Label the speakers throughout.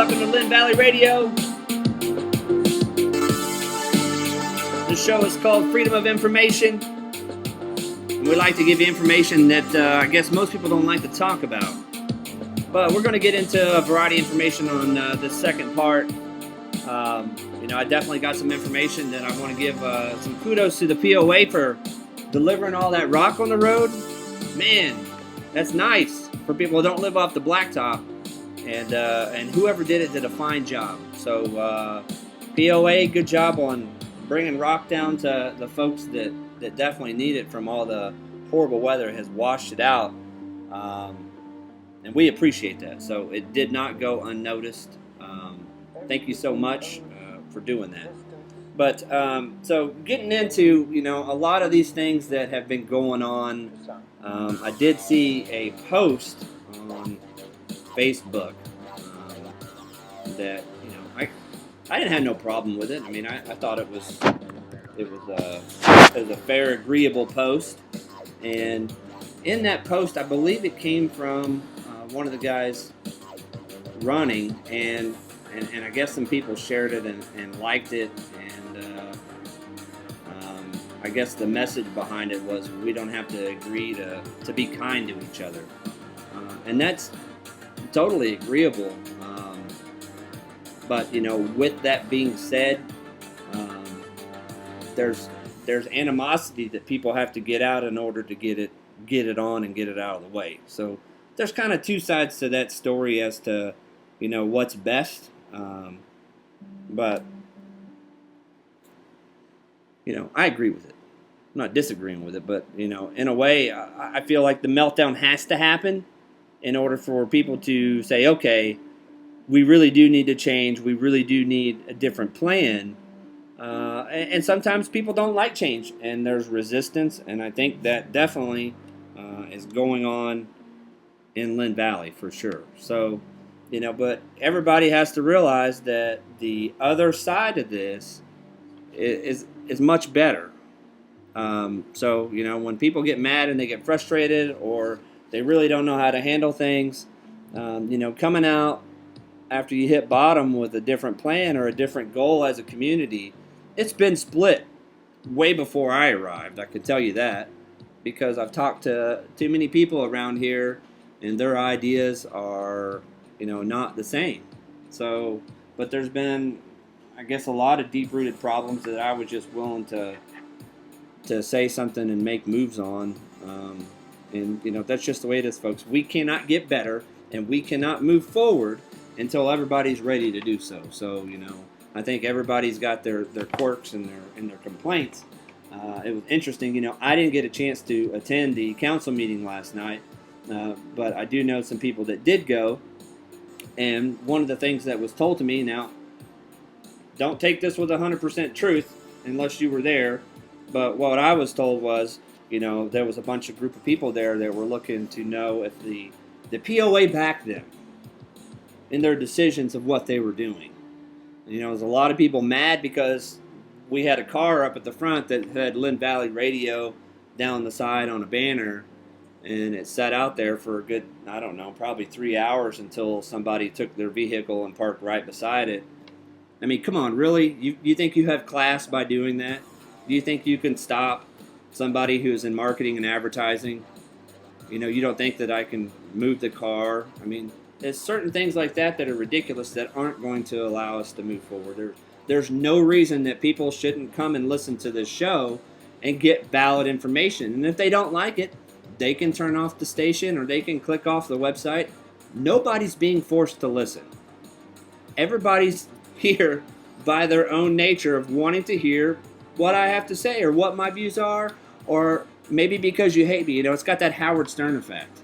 Speaker 1: Welcome to Linn Valley Radio. The show is called Freedom of Information. And we like to give you information that I guess most people don't like to talk about. But we're going to get into a variety of information on the second part. I definitely got some information that I want to give some kudos to the POA for delivering all that rock on the road. Man, that's nice for people who don't live off the blacktop. And whoever did a fine job. So POA, good job on bringing rock down to the folks that definitely need it from all the horrible weather has washed it out. And we appreciate that. So it did not go unnoticed. Thank you so much for doing that. But so getting into, a lot of these things that have been going on, I did see a post on Facebook that I didn't have no problem with it. I mean, I thought it was a fair, agreeable post. And in that post, I believe it came from one of the guys running, and I guess some people shared it and liked it. And I guess the message behind it was we don't have to agree to be kind to each other, and that's totally agreeable. But with that being said, there's animosity that people have to get out in order to get it on and get it out of the way. So there's kind of two sides to that story as to what's best. But I agree with it. I'm not disagreeing with it, but in a way, I feel like the meltdown has to happen in order for people to say, okay, we really do need to change. We really do need a different plan. And sometimes people don't like change, and there's resistance. And I think that definitely is going on in Linn Valley for sure. So, but everybody has to realize that the other side of this is much better. So, when people get mad and they get frustrated, or they really don't know how to handle things, coming out after you hit bottom with a different plan or a different goal as a community, it's been split way before I arrived. I can tell you that, because I've talked to too many people around here, and their ideas are, not the same. So, but there's been, I guess, a lot of deep-rooted problems that I was just willing to say something and make moves on. And that's just the way it is, folks. We cannot get better, and we cannot move forward until everybody's ready to do so. So, I think everybody's got their quirks and their complaints. It was interesting, I didn't get a chance to attend the council meeting last night, but I do know some people that did go. And one of the things that was told to me, now, don't take this with 100% truth unless you were there, but what I was told was, there was a group of people there that were looking to know if the POA backed them in their decisions of what they were doing. There's a lot of people mad because we had a car up at the front that had Linn Valley Radio down the side on a banner, and it sat out there for a good, I don't know, probably 3 hours until somebody took their vehicle and parked right beside it. I mean, come on, really? You think you have class by doing that? Do you think you can stop somebody who's in marketing and advertising? You don't think that I can move the car? I mean, there's certain things like that are ridiculous that aren't going to allow us to move forward. There's no reason that people shouldn't come and listen to this show and get valid information. And if they don't like it, they can turn off the station or they can click off the website. Nobody's being forced to listen. Everybody's here by their own nature of wanting to hear what I have to say or what my views are, or maybe because you hate me. It's got that Howard Stern effect.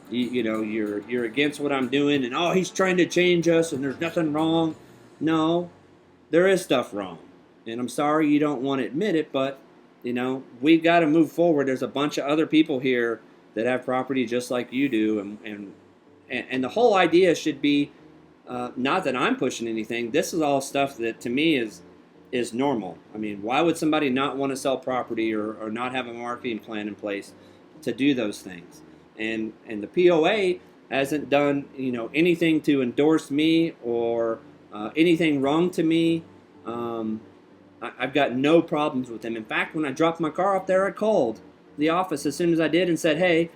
Speaker 1: You're against what I'm doing, and he's trying to change us, and there's nothing wrong. No, there is stuff wrong, and I'm sorry you don't want to admit it, but we've got to move forward. There's a bunch of other people here that have property just like you do, and the whole idea should be not that I'm pushing anything. This is all stuff that to me is normal. I mean, why would somebody not want to sell property or not have a marketing plan in place to do those things? And the POA hasn't done anything to endorse me or anything wrong to me. I've got no problems with him. In fact, when I dropped my car off there, I called the office as soon as I did and said, hey,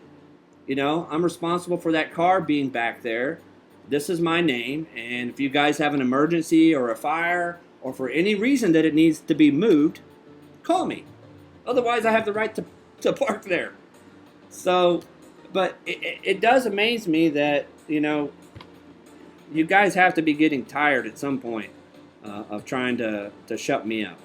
Speaker 1: I'm responsible for that car being back there. This is my name, and if you guys have an emergency or a fire or for any reason that it needs to be moved, call me. Otherwise, I have the right to park there. So, but it does amaze me that, you guys have to be getting tired at some point of trying to shut me up.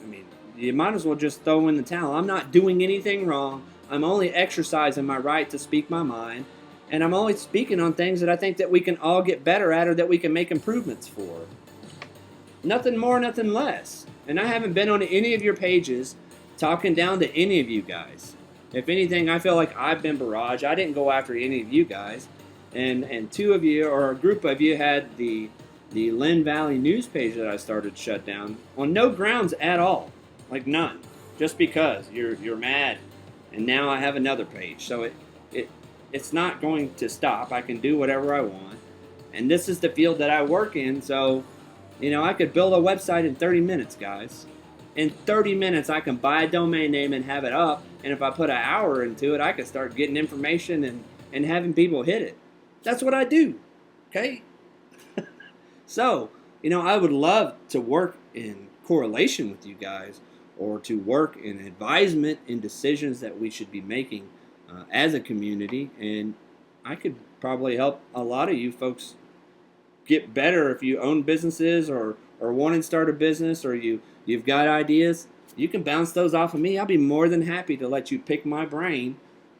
Speaker 1: I mean, you might as well just throw in the towel. I'm not doing anything wrong. I'm only exercising my right to speak my mind. And I'm only speaking on things that I think that we can all get better at or that we can make improvements for. Nothing more, nothing less. And I haven't been on any of your pages talking down to any of you guys. If anything, I feel like I've been barraged. I didn't go after any of you guys. And two of you, or a group of you, had the Linn Valley news page that I started shut down on no grounds at all. Like none. Just because you're mad. And now I have another page. So it's not going to stop. I can do whatever I want. And this is the field that I work in. So, I could build a website in 30 minutes, guys. In 30 minutes, I can buy a domain name and have it up. And if I put an hour into it, I can start getting information and having people hit it. That's what I do. Okay? So, I would love to work in correlation with you guys or to work in advisement in decisions that we should be making as a community. And I could probably help a lot of you folks get better if you own businesses or want to start a business or you've got ideas. You can bounce those off of me. I'll be more than happy to let you pick my brain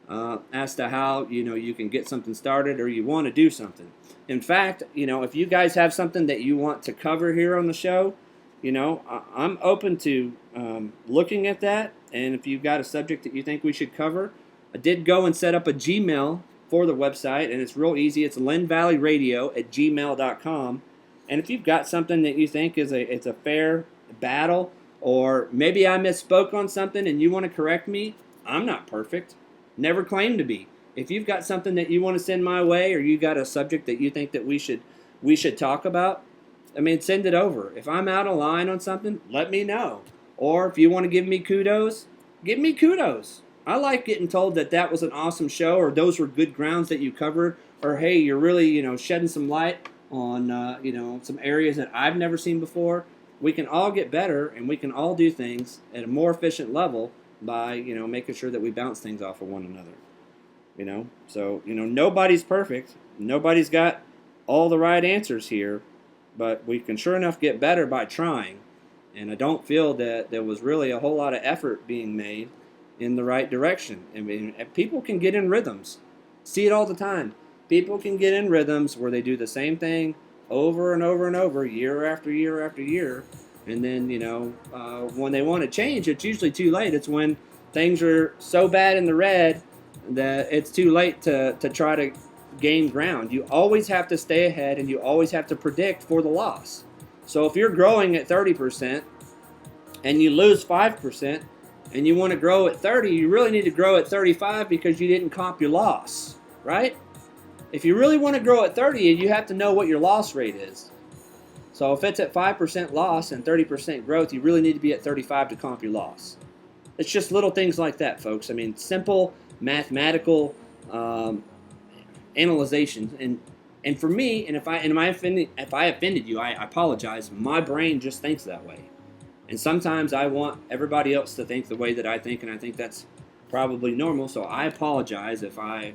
Speaker 1: as to how you can get something started or you want to do something. In fact, if you guys have something that you want to cover here on the show, I'm open to looking at that. And if you've got a subject that you think we should cover, I did go and set up a Gmail for the website, and it's real easy. It's linnvalleyradio@gmail.com. And if you've got something that you think it's a fair battle, or maybe I misspoke on something and you want to correct me, I'm not perfect. Never claimed to be. If you've got something that you want to send my way, or you got a subject that you think that we should talk about, send it over. If I'm out of line on something, let me know. Or if you want to give me kudos, give me kudos. I like getting told that was an awesome show, or those were good grounds that you covered, or hey, you're really shedding some light on some areas that I've never seen before. We can all get better, and we can all do things at a more efficient level by making sure that we bounce things off of one another. So nobody's perfect. Nobody's got all the right answers here, but we can sure enough get better by trying. And I don't feel that there was really a whole lot of effort being made in the right direction. People can get in rhythms. See it all the time. People can get in rhythms where they do the same thing over and over and over, year after year after year. And then, when they want to change, it's usually too late. It's when things are so bad in the red that it's too late to try to gain ground. You always have to stay ahead, and you always have to predict for the loss. So if you're growing at 30% and you lose 5%, and you want to grow at 30, you really need to grow at 35 because you didn't comp your loss, right? If you really want to grow at 30, you have to know what your loss rate is. So if it's at 5% loss and 30% growth, you really need to be at 35 to comp your loss. It's just little things like that, folks. Simple mathematical analyzation. And for me, and if I offended you, I apologize. My brain just thinks that way. And sometimes I want everybody else to think the way that I think, and I think that's probably normal. So I apologize if I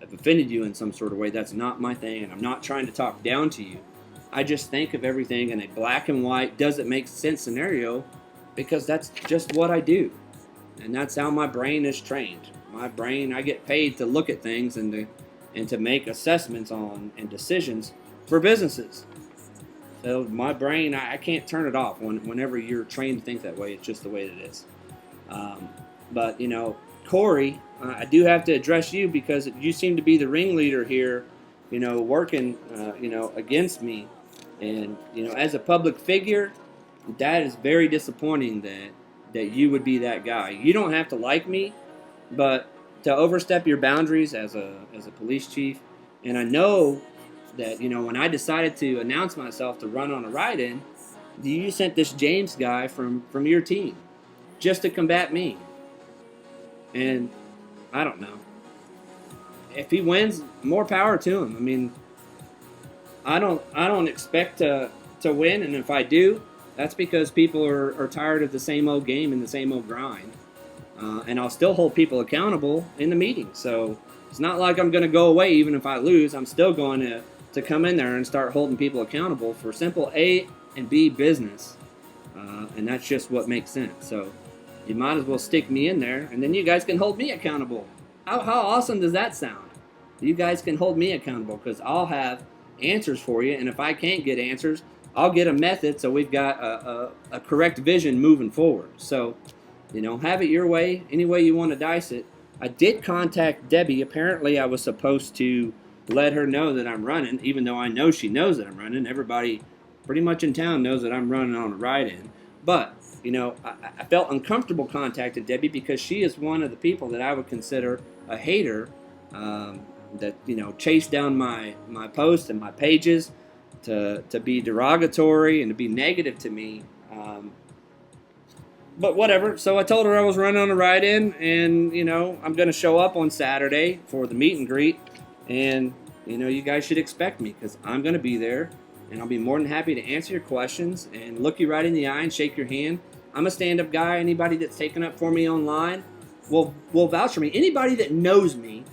Speaker 1: have offended you in some sort of way. That's not my thing, and I'm not trying to talk down to you. I just think of everything in a black and white, does it make sense scenario, because that's just what I do. And that's how my brain is trained. My brain, I get paid to look at things and to make assessments on and decisions for businesses. So my brain, I can't turn it off whenever you're trained to think that way. It's just the way it is. But, Corey, I do have to address you because you seem to be the ringleader here, working, against me. And, as a public figure, that is very disappointing that you would be that guy. You don't have to like me, but to overstep your boundaries as a police chief, And I know that, when I decided to announce myself to run on a ride-in, you sent this James guy from your team just to combat me. And I don't know. If he wins, more power to him. I mean, I don't expect to win, and if I do, that's because people are tired of the same old game and the same old grind. And I'll still hold people accountable in the meeting. So it's not like I'm going to go away even if I lose. I'm still going to come in there and start holding people accountable for simple A and B business. And that's just what makes sense. So you might as well stick me in there, and then you guys can hold me accountable. How awesome does that sound? You guys can hold me accountable because I'll have answers for you. And if I can't get answers, I'll get a method so we've got a correct vision moving forward. So, have it your way, any way you want to dice it. I did contact Debbie. Apparently, I was supposed to let her know that I'm running, even though I know she knows that I'm running. Everybody pretty much in town knows that I'm running on a ride-in. But, I felt uncomfortable contacting Debbie because she is one of the people that I would consider a hater that, chase down my posts and my pages to be derogatory and to be negative to me. But whatever. So I told her I was running on a ride-in, and, I'm going to show up on Saturday for the meet and greet. And, you guys should expect me because I'm going to be there. And I'll be more than happy to answer your questions and look you right in the eye and shake your hand. I'm a stand-up guy. Anybody that's taken up for me online will vouch for me. Anybody that knows me,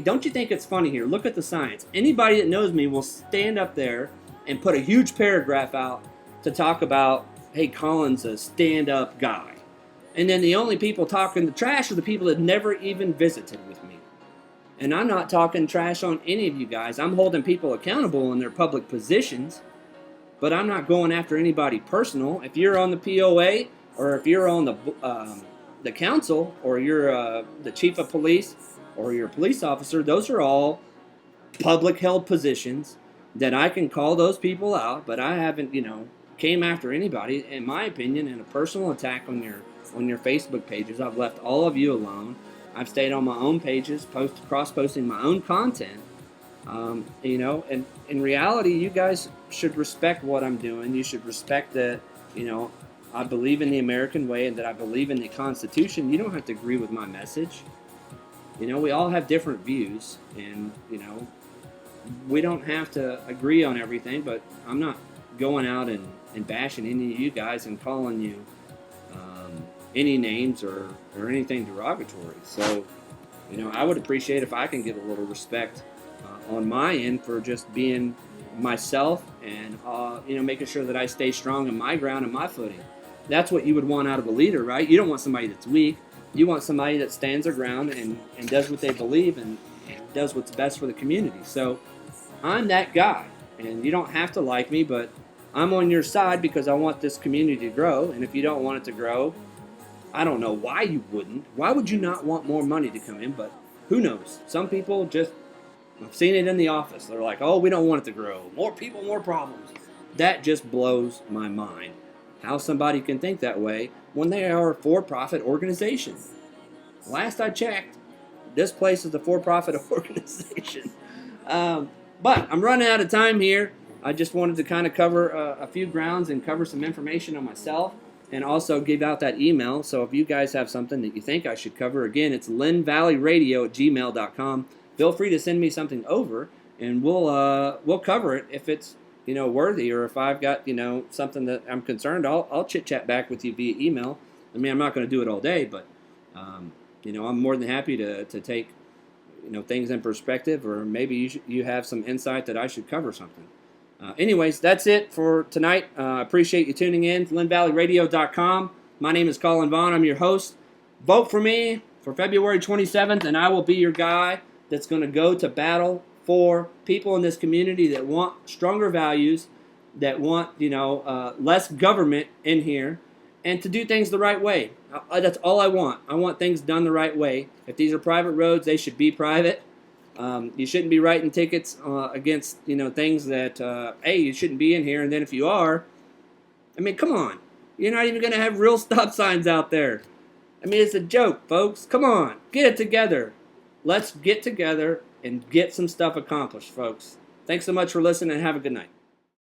Speaker 1: don't you think it's funny here? Look at the science. Anybody that knows me will stand up there and put a huge paragraph out to talk about, hey, Collin's a stand-up guy. And then the only people talking the trash are the people that never even visited with me. And I'm not talking trash on any of you guys. I'm holding people accountable in their public positions, but I'm not going after anybody personal. If you're on the POA, or if you're on the council, or you're the chief of police, or you're a police officer, those are all public held positions that I can call those people out, but I haven't, came after anybody, in my opinion, in a personal attack on your Facebook pages. I've left all of you alone. I've stayed on my own pages, cross-posting my own content. And in reality, you guys should respect what I'm doing. You should respect that, I believe in the American way and that I believe in the Constitution. You don't have to agree with my message. We all have different views, and, we don't have to agree on everything, but I'm not going out and bashing any of you guys and calling you any names or anything derogatory. So, I would appreciate if I can get a little respect on my end for just being myself and, making sure that I stay strong in my ground and my footing. That's what you would want out of a leader, right? You don't want somebody that's weak. You want somebody that stands their ground and does what they believe and does what's best for the community. So I'm that guy, and you don't have to like me, but I'm on your side because I want this community to grow. And if you don't want it to grow, I don't know why you wouldn't. Why would you not want more money to come in? But who knows? Some people just, I've seen it in the office. They're like, oh, we don't want it to grow. More people, more problems. That just blows my mind. How somebody can think that way when they are a for-profit organization. Last I checked, this place is a for-profit organization. But I'm running out of time here. I just wanted to kind of cover a few grounds and cover some information on myself, and also give out that email. So if you guys have something that you think I should cover, again, it's linnvalleyradio@gmail.com. Feel free to send me something over, and we'll cover it if it's worthy, or if I've got something that I'm concerned. I'll chit chat back with you via email. I mean, I'm not going to do it all day, but I'm more than happy to take things in perspective, or maybe you have some insight that I should cover something. Anyways, that's it for tonight. Appreciate you tuning in to LinnValleyRadio.com. My name is Collin Vaughn. I'm your host. Vote for me for February 27th, and I will be your guy that's going to go to battle for people in this community that want stronger values, that want less government in here, and to do things the right way. That's all I want. I want things done the right way. If these are private roads, they should be private. You shouldn't be writing tickets against things that hey, you shouldn't be in here. And then if you are, I mean, come on, you're not even going to have real stop signs out there. I mean, it's a joke, folks. Come on, get it together. let's get together and get some stuff accomplished, folks. Thanks so much for listening and have a good night.